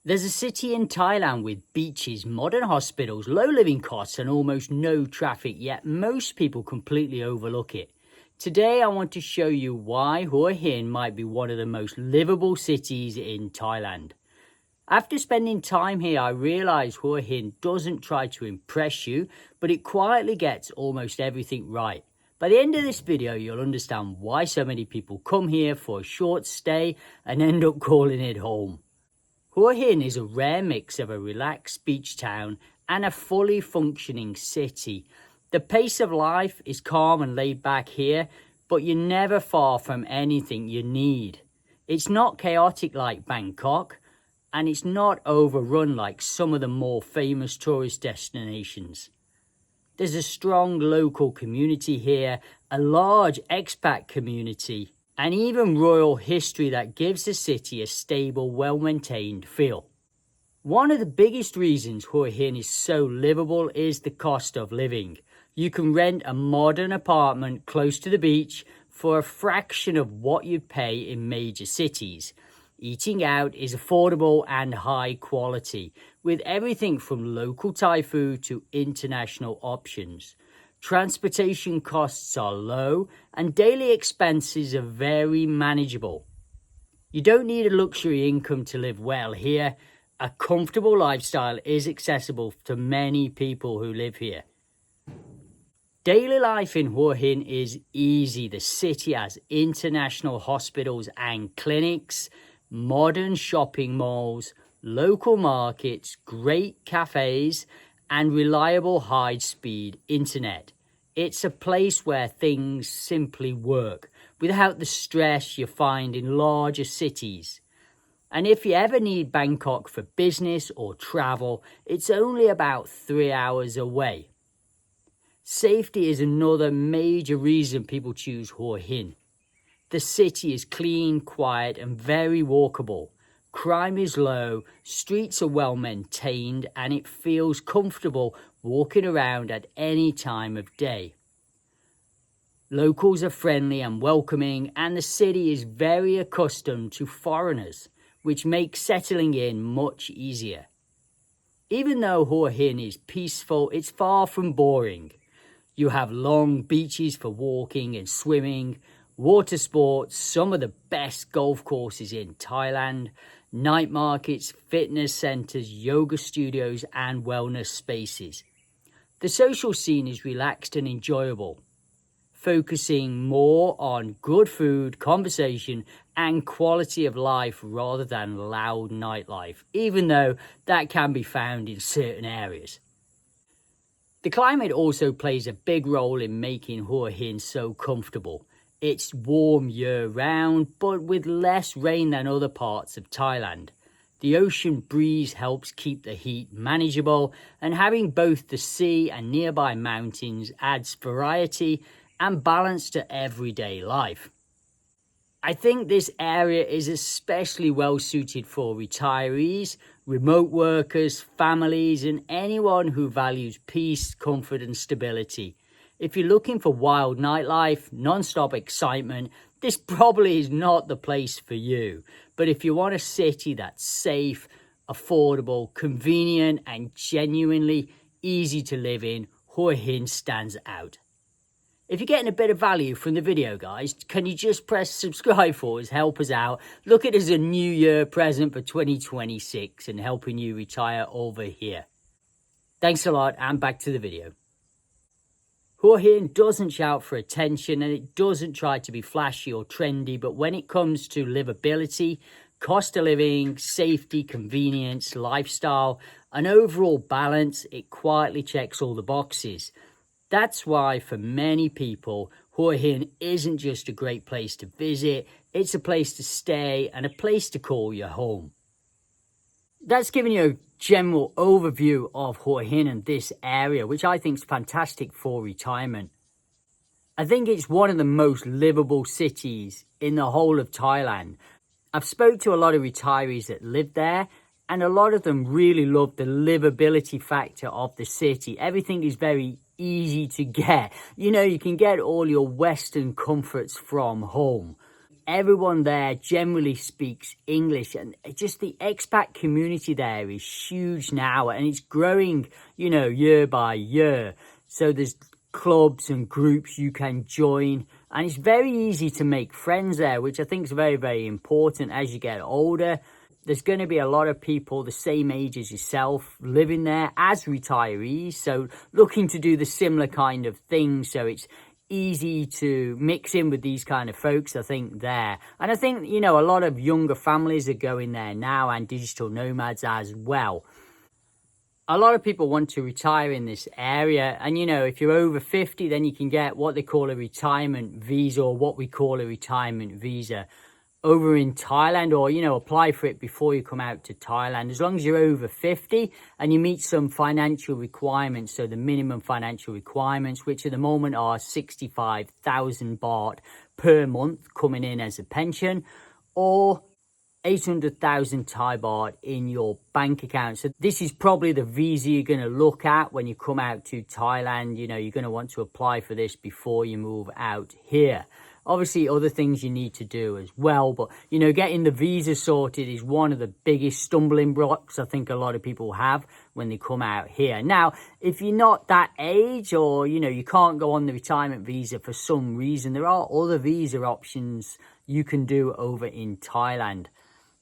There's a city in Thailand with beaches, modern hospitals, low living costs and almost no traffic, yet most people completely overlook it. Today I want to show you why Hua Hin might be one of the most livable cities in Thailand. After spending time here, I realised Hua Hin doesn't try to impress you, but it quietly gets almost everything right. By the end of this video, you'll understand why so many people come here for a short stay and end up calling it home. Hua Hin is a rare mix of a relaxed beach town and a fully functioning city. The pace of life is calm and laid back here, but you're never far from anything you need. It's not chaotic like Bangkok, and it's not overrun like some of the more famous tourist destinations. There's a strong local community here, a large expat community, and even royal history that gives the city a stable, well-maintained feel. One of the biggest reasons Hua Hin is so livable is the cost of living. You can rent a modern apartment close to the beach for a fraction of what you'd pay in major cities. Eating out is affordable and high quality, with everything from local Thai food to international options. Transportation costs are low and daily expenses are very manageable. You don't need a luxury income to live well here. A comfortable lifestyle is accessible to many people who live here. Daily life in Hua Hin is easy. The city has international hospitals and clinics, modern shopping malls, local markets, great cafes, and reliable high-speed internet. It's a place where things simply work without the stress you find in larger cities. And if you ever need Bangkok for business or travel, it's only about 3 hours away. Safety is another major reason people choose Hua Hin. The city is clean, quiet, and very walkable. Crime is low, streets are well maintained, and it feels comfortable walking around at any time of day. Locals are friendly and welcoming, and the city is very accustomed to foreigners, which makes settling in much easier. Even though Hua Hin is peaceful, it's far from boring. You have long beaches for walking and swimming, water sports, some of the best golf courses in Thailand, night markets, fitness centres, yoga studios and wellness spaces. The social scene is relaxed and enjoyable, focusing more on good food, conversation and quality of life rather than loud nightlife, even though that can be found in certain areas. The climate also plays a big role in making Hua Hin so comfortable. It's warm year-round, but with less rain than other parts of Thailand. The ocean breeze helps keep the heat manageable, and having both the sea and nearby mountains adds variety and balance to everyday life. I think this area is especially well suited for retirees, remote workers, families, and anyone who values peace, comfort, and stability. If you're looking for wild nightlife, non-stop excitement, this probably is not the place for you. But if you want a city that's safe, affordable, convenient, and genuinely easy to live in, Hua Hin stands out. If you're getting a bit of value from the video, guys, can you just press subscribe for us, help us out, look at it as a New Year present for 2026 and helping you retire over here. Thanks a lot, and back to the video. Hua Hin doesn't shout for attention and it doesn't try to be flashy or trendy, but when it comes to livability, cost of living, safety, convenience, lifestyle, and overall balance, it quietly checks all the boxes. That's why for many people, Hua Hin isn't just a great place to visit, it's a place to stay and a place to call your home. That's giving you a general overview of Hua Hin and this area, which I think is fantastic for retirement. I think it's one of the most livable cities in the whole of Thailand. I've spoke to a lot of retirees that live there, and a lot of them really love the livability factor of the city. Everything is very easy to get. You know, you can get all your Western comforts from home. everyone there generally speaks English, and just the expat community there is huge now, and it's growing, you know, year by year. So there's clubs and groups you can join, and it's very easy to make friends there, which I think is very, very important as you get older. There's going to be a lot of people the same age as yourself living there as retirees, so looking to do the similar kind of things. So it's easy to mix in with these kind of folks, I think, there. And I think, you know, a lot of younger families are going there now, and digital nomads as well. A lot of people want to retire in this area, and you know, if you're over 50, then you can get what they call a retirement visa, or what we call a retirement visa over in Thailand, or, you know, apply for it before you come out to Thailand, as long as you're over 50 and you meet some financial requirements. So the minimum financial requirements, which at the moment are 65,000 baht per month coming in as a pension, or 800,000 Thai baht in your bank account. So this is probably the visa you're going to look at when you come out to Thailand. You know, you're going to want to apply for this before you move out here. Obviously, other things you need to do as well. But, you know, getting the visa sorted is one of the biggest stumbling blocks I think a lot of people have when they come out here. Now, if you're not that age, or, you know, you can't go on the retirement visa for some reason, there are other visa options you can do over in Thailand.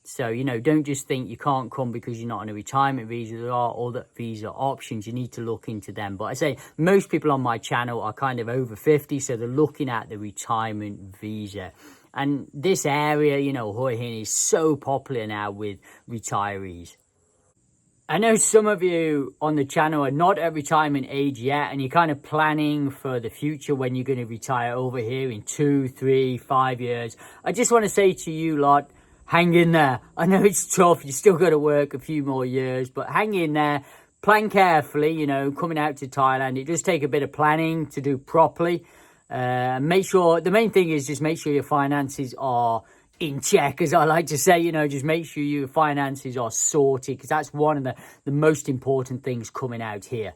So, you know, don't just think you can't come because you're not on a retirement visa. There are other visa options. You need to look into them. But I say most people on my channel are kind of over 50, so they're looking at the retirement visa. And this area, you know, Hua Hin is so popular now with retirees. I know some of you on the channel are not at retirement age yet, and you're kind of planning for the future when you're going to retire over here in 2, 3, 5 years. I just want to say to you lot, hang in there. I know it's tough. You still got to work a few more years, but hang in there. Plan carefully, you know, coming out to Thailand. It does take a bit of planning to do properly. Make sure, the main thing is just make sure your finances are in check, as I like to say. You know, just make sure your finances are sorted, because that's one of the most important things coming out here.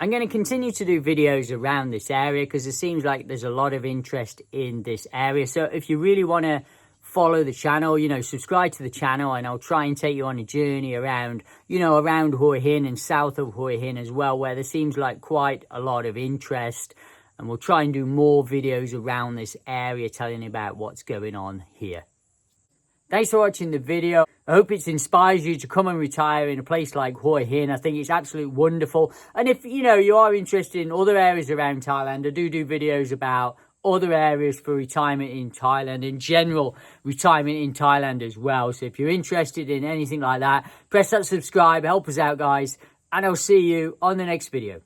I'm going to continue to do videos around this area because it seems like there's a lot of interest in this area. So if you really want to follow the channel, you know, subscribe to the channel, and I'll try and take you on a journey around, you know, around Hua Hin and south of Hua Hin as well, where there seems like quite a lot of interest. And we'll try and do more videos around this area telling you about what's going on here. Thanks for watching the video. I hope it inspires you to come and retire in a place like Hua Hin. I think it's absolutely wonderful. And if, you know, you are interested in other areas around Thailand, I do videos about other areas for retirement in Thailand, in general retirement in Thailand as well. So if you're interested in anything like that, press that subscribe, help us out guys, and I'll see you on the next video.